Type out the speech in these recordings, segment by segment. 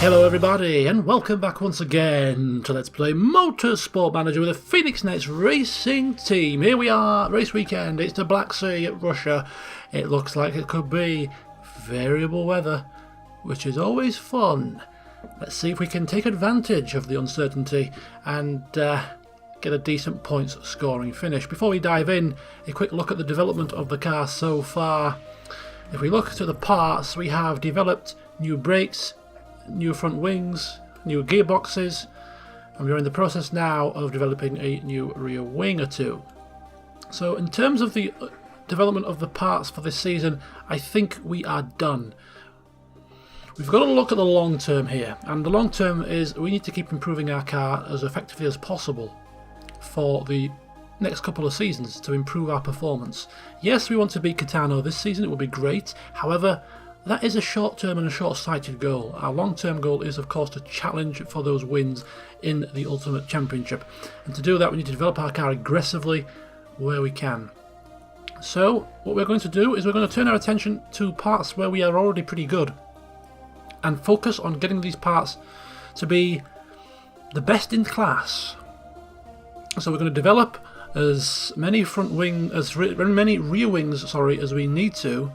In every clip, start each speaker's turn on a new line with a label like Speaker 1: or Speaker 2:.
Speaker 1: Hello everybody and welcome back once again to Let's Play Motorsport Manager with the Phoenix Nets Racing Team. Here we are, race weekend, it's the Black Sea at Russia. It looks like it could be variable weather, which is always fun. Let's see if we can take advantage of the uncertainty and get a decent points scoring finish. Before we dive in, a quick look at the development of the car so far. If we look to the parts, we have developed new brakes, new front wings, new gearboxes, and we're in the process now of developing a new rear wing or two. So in terms of the development of the parts for this season, I think we are done. We've got to look at the long term here, and the long term is we need to keep improving our car as effectively as possible for the next couple of seasons to improve our performance. Yes, we want to beat Catano this season, it would be great. However, that is a short-term and a short-sighted goal. Our long-term goal is, of course, to challenge for those wins in the Ultimate Championship. And to do that, we need to develop our car aggressively where we can. So, what we're going to do is we're going to turn our attention to parts where we are already pretty good and focus on getting these parts to be the best in class. So we're going to develop as many many rear wings, as we need to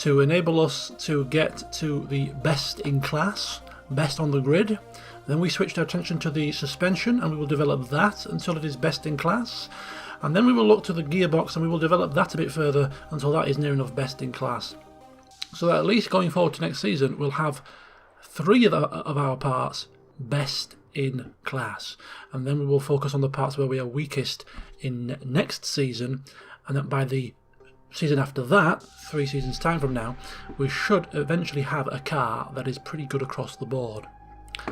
Speaker 1: enable us to get to the best in class, best on the grid. Then we switched our attention to the suspension and we will develop that until it is best in class. And then we will look to the gearbox and we will develop that a bit further until that is near enough best in class. So that at least going forward to next season, we'll have 3 of our parts best in class. And then we will focus on the parts where we are weakest in next season, and that by the season after that, 3 seasons time from now, we should eventually have a car that is pretty good across the board.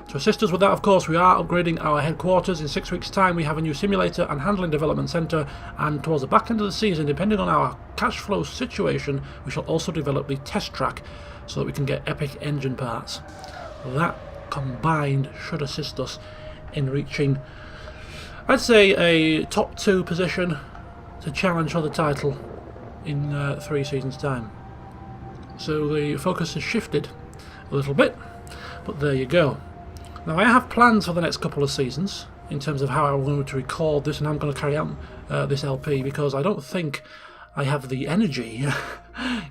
Speaker 1: To assist us with that, of course, we are upgrading our headquarters. In 6 weeks time we have a new simulator and handling development centre, and towards the back end of the season, depending on our cash flow situation, we shall also develop the test track so that we can get epic engine parts. That combined should assist us in reaching, I'd say, a top 2 position to challenge for the title in 3 seasons time. So the focus has shifted a little bit, but there you go. Now I have plans for the next couple of seasons in terms of how I'm going to record this and how I'm going to carry out this LP, because I don't think I have the energy,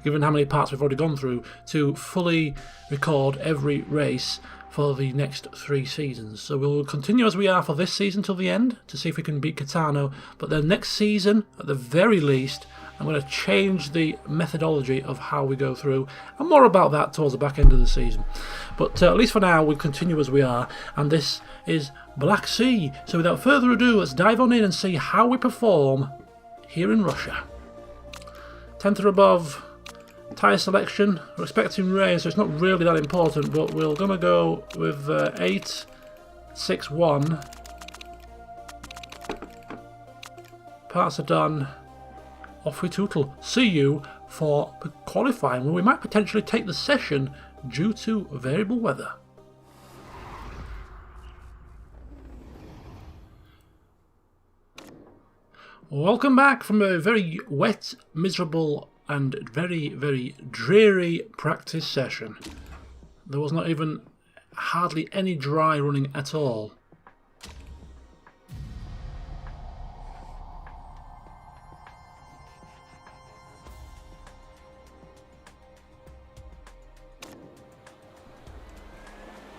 Speaker 1: given how many parts we've already gone through, to fully record every race for the next 3 seasons. So we'll continue as we are for this season till the end to see if we can beat Catano, but then next season, at the very least, I'm going to change the methodology of how we go through, and more about that towards the back end of the season. But at least for now, we'll continue as we are, and this is Black Sea. So without further ado, let's dive on in and see how we perform here in Russia. 10th or above tyre selection. We're expecting rain, so it's not really that important, but we're going to go with 8, 6, 1. Parts are done. Off we tootle. See you for qualifying, where we might potentially take the session due to variable weather. Welcome back from a very wet, miserable and very, very dreary practice session. There was not even hardly any dry running at all.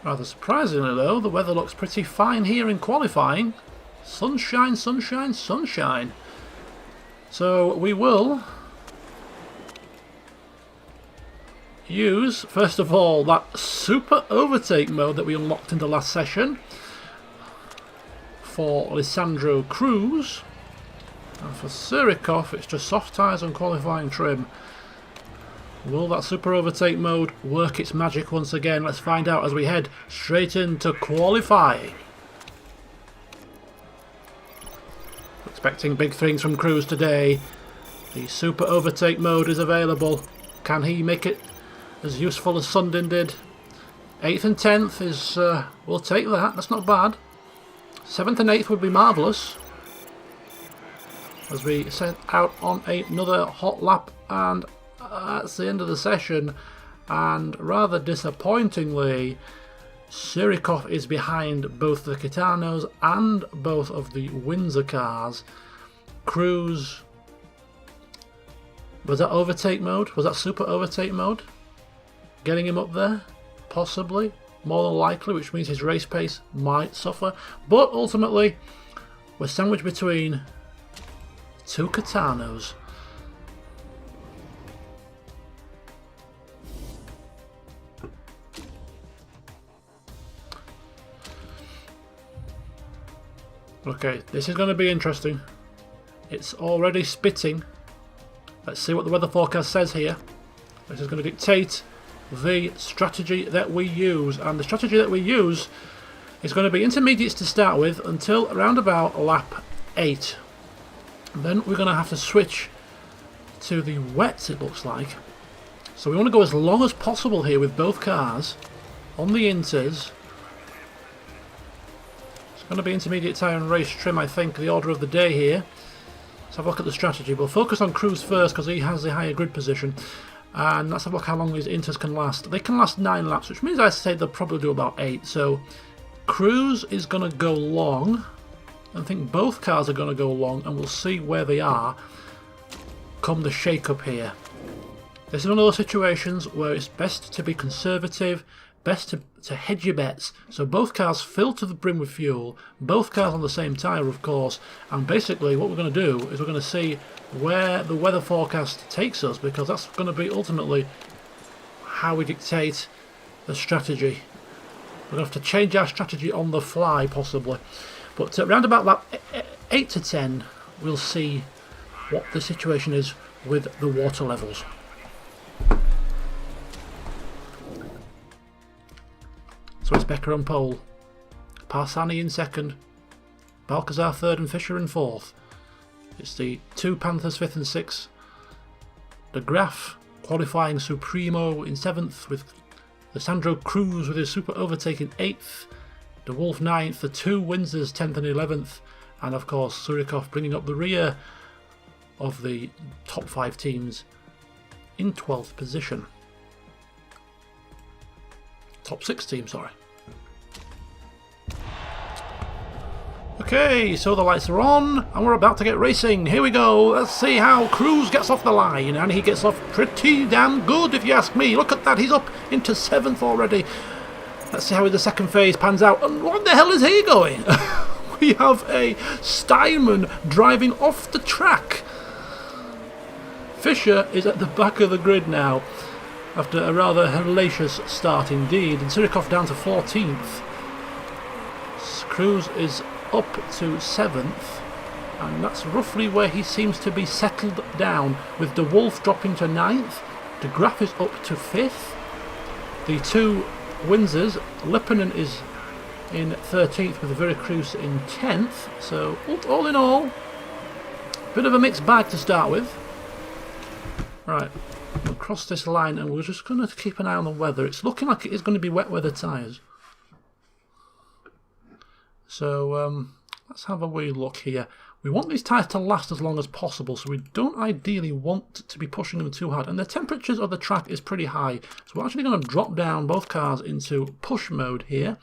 Speaker 1: Rather surprisingly though, the weather looks pretty fine here in qualifying. Sunshine, sunshine, sunshine. So we will use, first of all, that super overtake mode that we unlocked in the last session for Alessandro Cruz. And for Surikov, it's just soft tyres and qualifying trim. Will that super overtake mode work its magic once again? Let's find out as we head straight into qualifying. Expecting big things from Cruz today. The super overtake mode is available. Can he make it as useful as Sundin did? 8th and 10th is, we'll take that, that's not bad. 7th and 8th would be marvellous. As we set out on another hot lap, and that's the end of the session. And rather disappointingly, Surikov is behind both the Gitanos and both of the Windsor cars. Cruz, was that overtake mode? Was that super overtake mode? Getting him up there? Possibly. More than likely, which means his race pace might suffer. But ultimately, we're sandwiched between two Gitanos. Okay, this is going to be interesting. It's already spitting. Let's see what the weather forecast says here. This is going to dictate the strategy that we use. And the strategy that we use is going to be intermediates to start with until around about lap 8. Then we're going to have to switch to the wets, it looks like. So we want to go as long as possible here with both cars on the inters. Going to be intermediate tyre and race trim, I think, the order of the day here. Let's have a look at the strategy. We'll focus on Cruz first because he has the higher grid position. And let's have a look how long these inters can last. They can last 9 laps, which means I say they'll probably do about 8. So Cruz is going to go long. I think both cars are going to go long, and we'll see where they are come the shake-up here. This is one of those situations where it's best to be conservative, best to hedge your bets. So both cars fill to the brim with fuel, both cars on the same tyre of course, and basically what we're going to do is we're going to see where the weather forecast takes us, because that's going to be ultimately how we dictate the strategy. We're going to have to change our strategy on the fly possibly, but around about that 8 to 10 we'll see what the situation is with the water levels. So it's Becker on pole, Parsani in second, Balcazar third and Fisher in fourth. It's the two Panthers 5th and 6th. De Graaf qualifying Supremo in 7th, with Alessandro Cruz with his super overtake in 8th. De Wolf 9th, the two Windsors 10th and 11th, and of course Surikov bringing up the rear of the top 5 teams in 12th position. Top 6 team, sorry. Okay, so the lights are on and we're about to get racing. Here we go. Let's see how Cruz gets off the line, and he gets off pretty damn good if you ask me. Look at that, he's up into 7th already. Let's see how the second phase pans out. And what the hell is he going? We have a Steinman driving off the track. Fisher is at the back of the grid now after a rather hellacious start indeed, and Surikov down to 14th. Cruz is up to 7th, and that's roughly where he seems to be settled down, with De Wolf dropping to 9th, De Graaf is up to 5th, the two Windsors, Lipponen is in 13th with Veracruz in 10th, so all in all, bit of a mixed bag to start with. Right, we'll cross this line and we're just going to keep an eye on the weather. It's looking like it is going to be wet weather tyres. So let's have a wee look here. We want these tyres to last as long as possible, so we don't ideally want to be pushing them too hard. And the temperatures of the track is pretty high, so we're actually going to drop down both cars into push mode here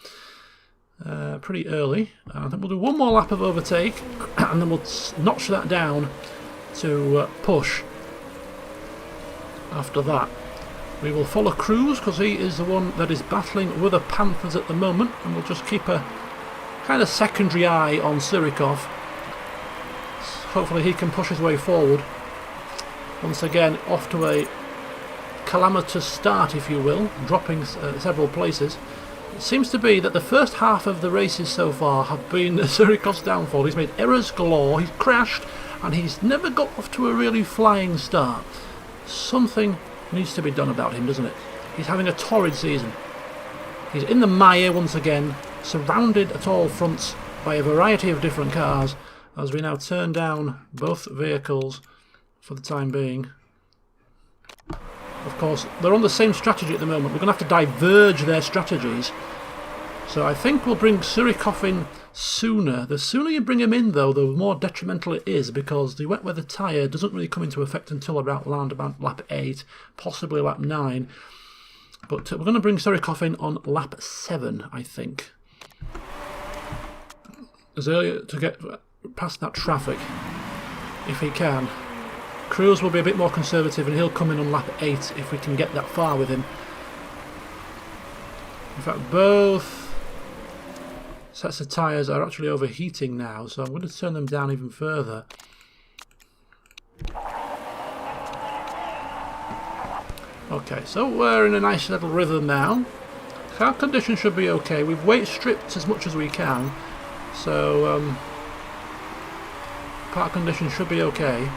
Speaker 1: pretty early. I think we'll do one more lap of overtake and then we'll notch that down to push. After that, we will follow Cruz because he is the one that is battling with the Panthers at the moment, and we'll just keep a kind of secondary eye on Surikov. Hopefully he can push his way forward. Once again, off to a calamitous start, if you will, dropping several places. It seems to be that the first half of the races so far have been Surikov's downfall. He's made errors galore, he's crashed, and he's never got off to a really flying start. Something needs to be done about him, doesn't it? He's having a torrid season. He's in the mire once again, surrounded at all fronts by a variety of different cars, as we now turn down both vehicles for the time being. Of course, they're on the same strategy at the moment. We're going to have to diverge their strategies. So I think we'll bring Surikov in sooner. The sooner you bring him in, though, the more detrimental it is, because the wet weather tyre doesn't really come into effect until around about lap 8, possibly lap 9. But we're going to bring Surikoff in on lap 7, I think. As early to get past that traffic, if he can. Cruz will be a bit more conservative and he'll come in on lap 8 if we can get that far with him. In fact, both sets of tyres are actually overheating now, so I'm going to turn them down even further. Okay, so we're in a nice little rhythm now. Car conditions should be okay. We've weight stripped as much as we can, so car conditions should be okay.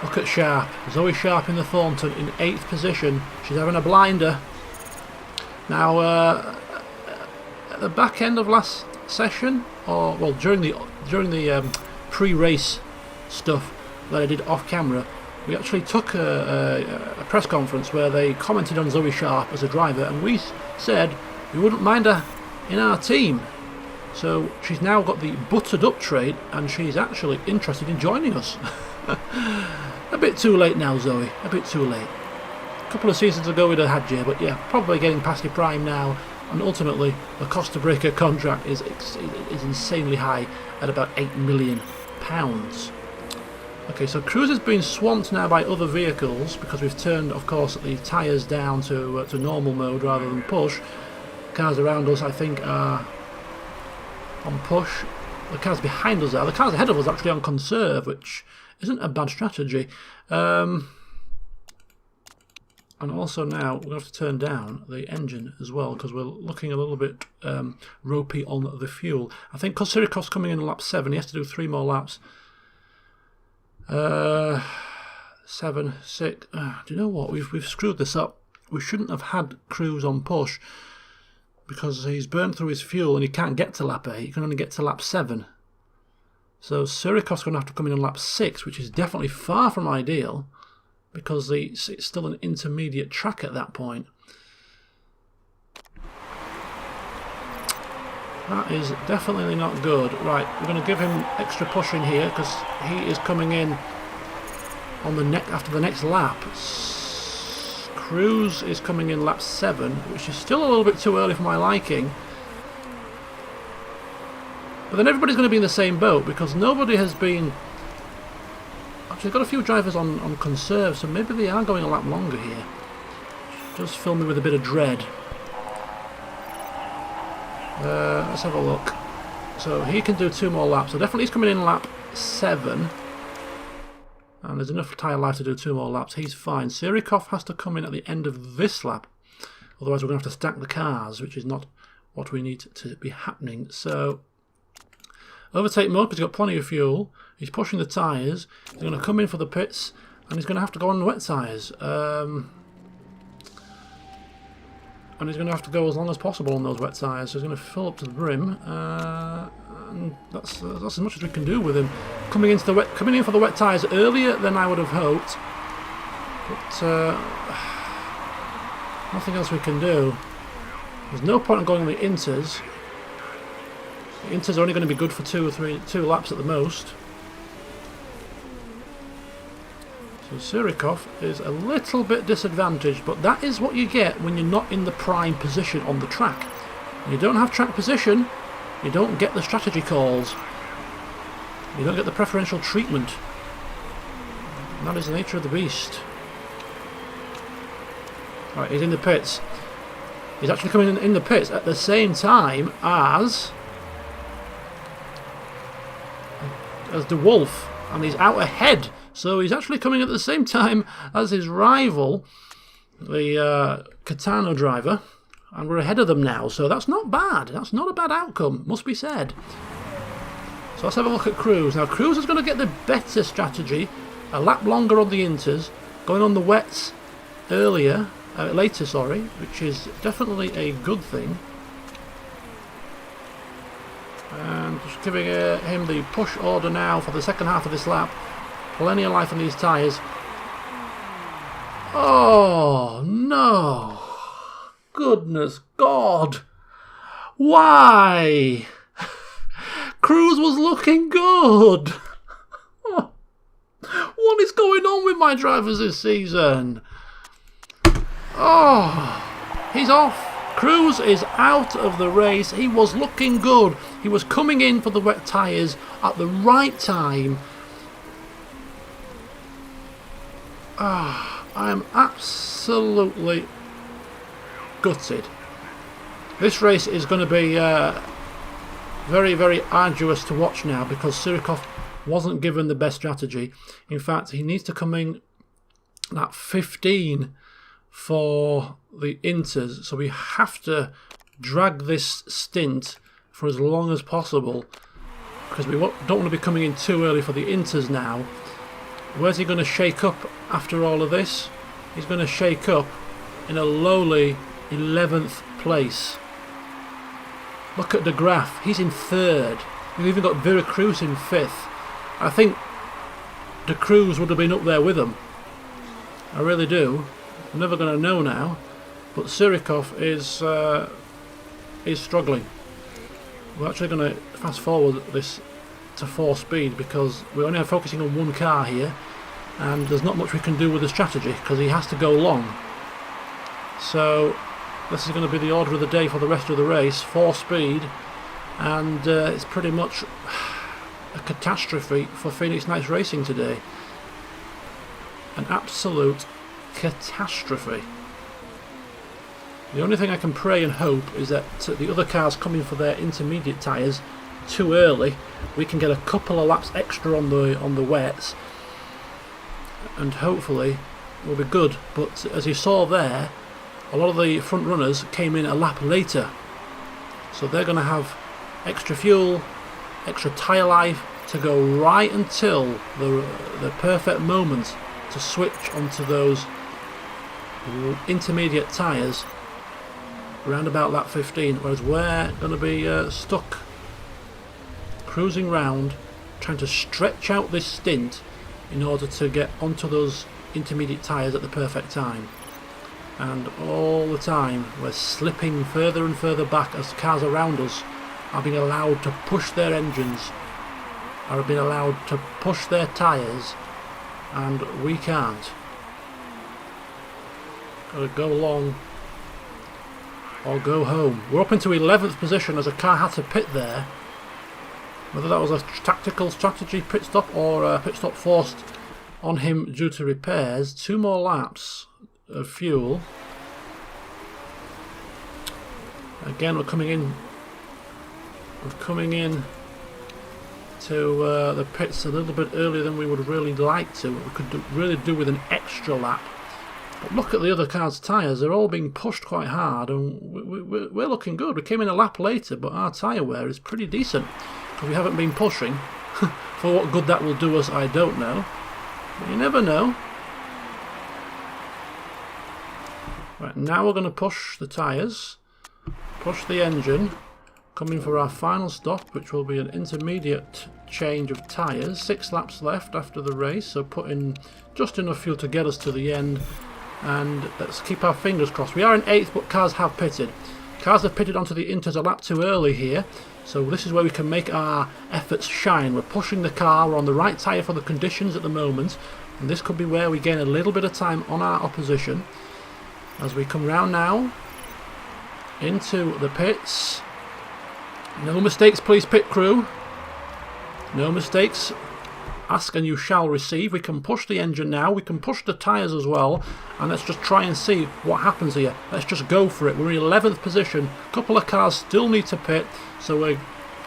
Speaker 1: Look at Sharp. Zoe Sharp in the Thornton in 8th position. She's having a blinder. Now, at the back end of last session, or well, during the pre-race stuff that I did off camera, we actually took a press conference where they commented on Zoe Sharp as a driver, and we said we wouldn't mind her in our team. So she's now got the buttered up trade, and she's actually interested in joining us. A bit too late now, Zoe. A bit too late. A couple of seasons ago we'd have had you, but yeah, probably getting past your prime now. And ultimately, the cost to break her contract is insanely high at about £8 million. Okay, so Cruz has been swamped now by other vehicles because we've turned, of course, the tyres down to normal mode rather than push. Cars around us, I think, are on push. The cars behind us are. The cars ahead of us are actually on conserve, which isn't a bad strategy. And also now we're going to have to turn down the engine as well because we're looking a little bit ropey on the fuel. I think because Sirikov's coming in lap 7, he has to do 3 more laps. 7, 6. Do you know what? We've screwed this up. We shouldn't have had Cruz on push because he's burned through his fuel and he can't get to lap 8. He can only get to lap 7. So Sirikov's going to have to come in on lap 6, which is definitely far from ideal because it's still an intermediate track at that point. That is definitely not good. Right, we're going to give him extra push in here because he is coming in on the after the next lap. Cruz is coming in lap 7, which is still a little bit too early for my liking. But then everybody's going to be in the same boat because nobody has been... Actually, I've got a few drivers on conserve, so maybe they are going a lap longer here. Just fill me with a bit of dread. Let's have a look. So he can do 2 more laps. So definitely he's coming in lap 7. And there's enough tyre life to do 2 more laps. He's fine. Sirikov has to come in at the end of this lap. Otherwise we're going to have to stack the cars, which is not what we need to be happening. So... overtake mode because he's got plenty of fuel. He's pushing the tyres. He's going to come in for the pits and he's going to have to go on wet tyres. And he's going to have to go as long as possible on those wet tyres. So he's going to fill up to the brim. And that's as much as we can do with him. Coming in for the wet tyres earlier than I would have hoped. But nothing else we can do. There's no point in going on the inters. The inters are only going to be good for 2 laps at the most. So Sirikov is a little bit disadvantaged, but that is what you get when you're not in the prime position on the track. When you don't have track position, you don't get the strategy calls. You don't get the preferential treatment. And that is the nature of the beast. Right, he's in the pits. He's actually coming in the pits at the same time as the Wolf, and he's out ahead. So he's actually coming at the same time as his rival, the Catano driver, and we're ahead of them now. So that's not bad. That's not a bad outcome, must be said. So let's have a look at Cruz. Now Cruz is going to get the better strategy, a lap longer on the inters, going on the wets later, which is definitely a good thing. And just giving him the push order now for the second half of this lap. Plenty of life on these tyres. Oh no! Goodness God! Why? Cruz was looking good! What is going on with my drivers this season? Oh, he's off. Cruz is out of the race. He was looking good. He was coming in for the wet tyres at the right time. I am absolutely gutted. This race is going to be very, very arduous to watch now because Surikov wasn't given the best strategy. In fact, he needs to come in at 15 for the inters, so we have to drag this stint for as long as possible because we don't want to be coming in too early for the inters now. Where's he going to shake up after all of this? He's going to shake up in a lowly 11th place. Look at the graph, he's in 3rd. We've even got Vera Cruz in 5th. I think the Cruz would have been up there with him. I really do. I'm never going to know now, but Surikov is struggling. We're actually going to fast forward this to 4 speed because we're only focusing on one car here, and there's not much we can do with the strategy because he has to go long. So this is going to be the order of the day for the rest of the race, 4 speed, and it's pretty much a catastrophe for Phoenix Knights Racing today. An absolute catastrophe. The only thing I can pray and hope is that the other cars coming for their intermediate tyres too early, we can get a couple of laps extra on the wets, and hopefully we'll be good. But as you saw there, a lot of the front runners came in a lap later, so they're going to have extra fuel, extra tyre life to go right until the perfect moment to switch onto those intermediate tyres round about lap 15, whereas we're going to be stuck cruising round trying to stretch out this stint in order to get onto those intermediate tyres at the perfect time. And all the time we're slipping further and further back as cars around us are being allowed to push their engines, are being allowed to push their tyres, and we can't. Got to go long or go home. We're up into 11th position as a car had to pit there. Whether that was a tactical strategy pit stop or a pit stop forced on him due to repairs. 2 more laps of fuel. Again, we're coming in to the pits a little bit earlier than we would really like to. We could really do with an extra lap. But look at the other cars' tyres, they're all being pushed quite hard, and we're looking good. We came in a lap later, but our tyre wear is pretty decent because we haven't been pushing. For what good that will do us, I don't know. But you never know. Right, now we're going to push the tyres, push the engine, coming for our final stop, which will be an intermediate change of tyres. 6 laps left after the race, so put in just enough fuel to get us to the end. And let's keep our fingers crossed. We are in 8th, but cars have pitted. Cars have pitted onto the inters a lap too early here, so this is where we can make our efforts shine. We're pushing the car, we're on the right tyre for the conditions at the moment, and this could be where we gain a little bit of time on our opposition. As we come round now into the pits. No mistakes, please, pit crew. No mistakes. Ask and you shall receive. We can push the engine now. We can push the tyres as well. And let's just try and see what happens here. Let's just go for it. We're in 11th position. A couple of cars still need to pit. So we're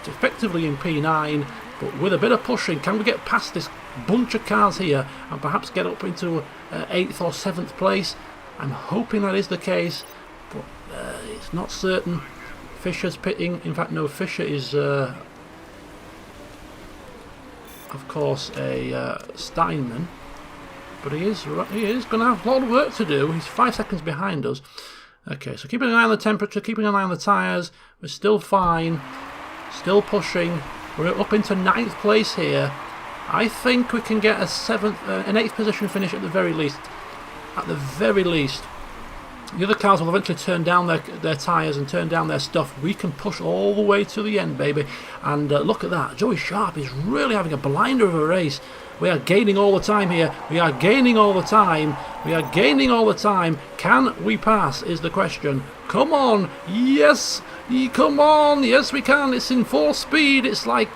Speaker 1: effectively in P9. But with a bit of pushing, can we get past this bunch of cars here and perhaps get up into 8th or 7th place? I'm hoping that is the case. But it's not certain. Fisher's pitting. In fact, no, Fisher is... of course, a Steinman, but he is going to have a lot of work to do. He's 5 seconds behind us. Okay, so keeping an eye on the temperature, keeping an eye on the tyres. We're still fine, still pushing. We're up into 9th place here. I think we can get an 8th position finish at the very least. At the very least, The other cars will eventually turn down their tyres and turn down their stuff. We can push all the way to the end, baby. And look at that. Joey Sharp is really having a blinder of a race. We are gaining all the time here. We are gaining all the time. We are gaining all the time. Can we pass is the question. Come on. Yes. Come on. Yes, we can. It's in 4 speed. It's like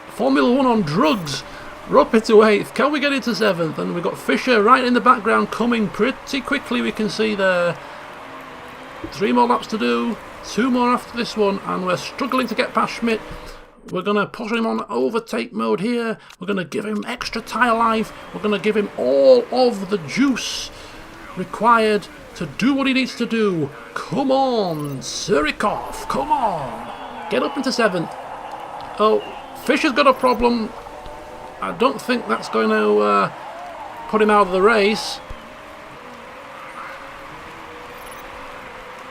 Speaker 1: Formula 1 on drugs. We're up into 8th. Can we get into 7th? And we've got Fisher right in the background coming pretty quickly, we can see there. 3 more laps to do. 2 more after this one. And we're struggling to get past Schmidt. We're going to push him on overtake mode here. We're going to give him extra tyre life. We're going to give him all of the juice required to do what he needs to do. Come on, Surikov. Come on. Get up into 7th. Oh, Fisher's got a problem. I don't think that's going to put him out of the race.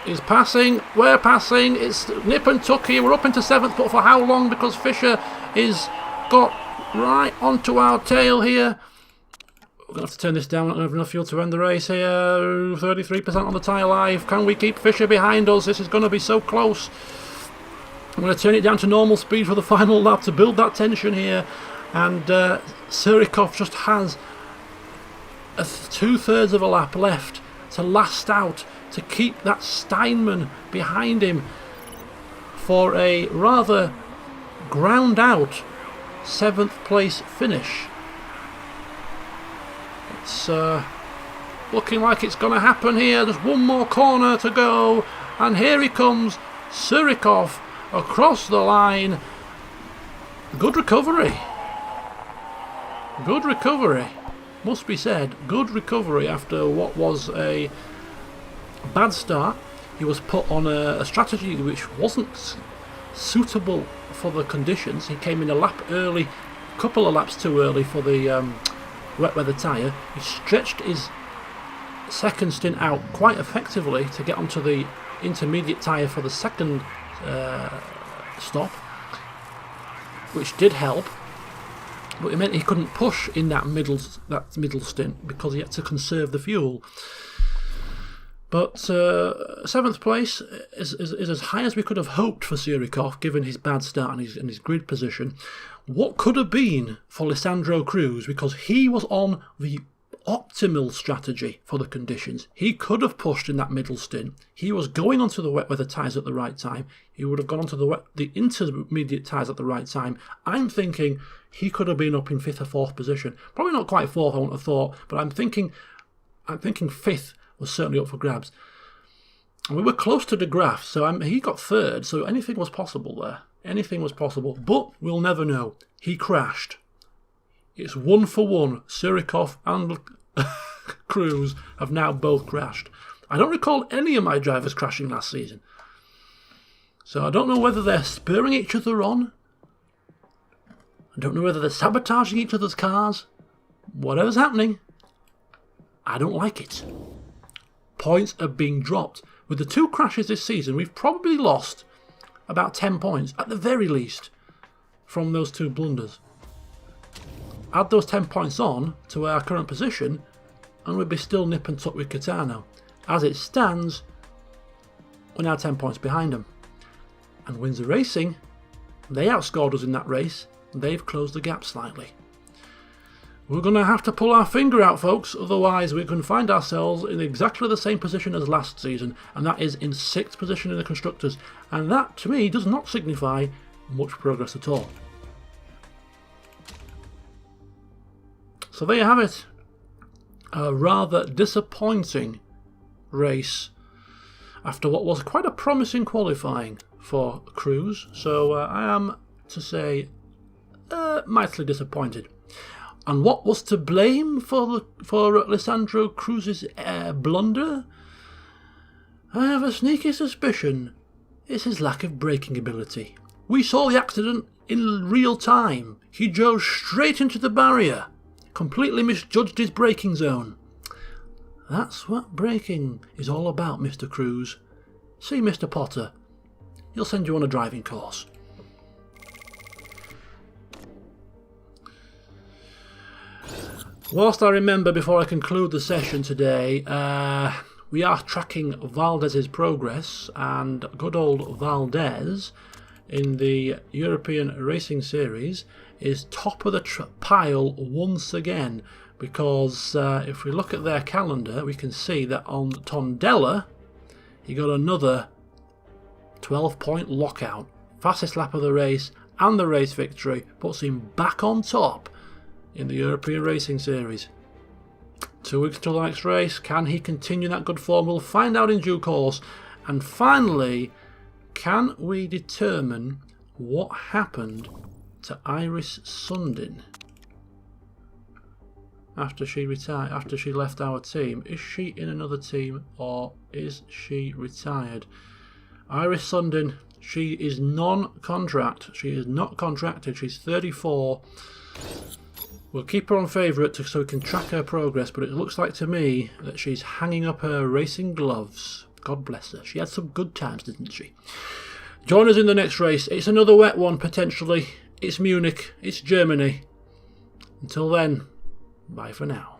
Speaker 1: He's passing. We're passing. It's nip and tuck here. We're up into 7th, but for how long? Because Fisher is got right onto our tail here. We're going to have to turn this down. We're not going to have enough fuel to end the race here. 33% on the tyre life. Can we keep Fisher behind us? This is going to be so close. I'm going to turn it down to normal speed for the final lap to build that tension here. And Surikov just has 2/3 of a lap left to last out, to keep that Steinman behind him for a rather ground out 7th place finish. It's looking like it's going to happen here. There's one more corner to go, and here he comes, Surikov across the line. Good recovery. Good recovery, must be said. Good recovery after what was a bad start. He was put on a strategy which wasn't suitable for the conditions. He came in a lap early, a couple of laps too early for the wet weather tyre. He stretched his second stint out quite effectively to get onto the intermediate tyre for the second stop, which did help. But it meant he couldn't push in that middle stint because he had to conserve the fuel. But 7th place is as high as we could have hoped for Surikov, given his bad start and his grid position. What could have been for Lissandro Cruz, because he was on the optimal strategy for the conditions. He could have pushed in that middle stint. He was going onto the wet weather tyres at the right time. He would have gone onto the intermediate tyres at the right time. I'm thinking he could have been up in 5th or 4th position. Probably not quite 4th, I wouldn't have thought, but I'm thinking 5th was certainly up for grabs. And we were close to De Graaf, so he got 3rd, so anything was possible there. Anything was possible, but we'll never know. He crashed. It's 1 for 1. Surikov and Cruz have now both crashed. I don't recall any of my drivers crashing last season. So I don't know whether they're spurring each other on. I don't know whether they're sabotaging each other's cars. Whatever's happening, I don't like it. Points are being dropped. With the 2 crashes this season, we've probably lost about 10 points, at the very least, from those 2 blunders. Add those 10 points on to our current position, and we'd be still nip and tuck with Catano. As it stands, we're now 10 points behind them. And Windsor Racing, they outscored us in that race. They've closed the gap slightly. We're going to have to pull our finger out, folks, otherwise we can find ourselves in exactly the same position as last season, and that is in 6th position in the Constructors. And that, to me, does not signify much progress at all. So there you have it. A rather disappointing race after what was quite a promising qualifying for Cruz. So I am, to say, mightily disappointed. And what was to blame for Lissandro Cruz's blunder? I have a sneaky suspicion it's his lack of braking ability. We saw the accident in real time. He drove straight into the barrier. Completely misjudged his braking zone. That's what braking is all about, Mr. Cruz. See Mr. Potter. He'll send you on a driving course. Whilst I remember, before I conclude the session today, we are tracking Valdez's progress, and good old Valdez in the European Racing Series is top of the pile once again, because if we look at their calendar, we can see that on Tondela he got another 12-point lockout. Fastest lap of the race and the race victory puts him back on top in the European Racing Series. 2 weeks until the next race. Can he continue that good form? We'll find out in due course. And finally, can we determine what happened to Iris Sundin after she retired, after she left our team? Is she in another team or is she retired? Iris Sundin, she is non-contract. She is not contracted. She's 34. We'll keep her on favourite so we can track her progress, but it looks like to me that she's hanging up her racing gloves. God bless her. She had some good times, didn't she? Join us in the next race. It's another wet one, potentially. It's Munich. It's Germany. Until then, bye for now.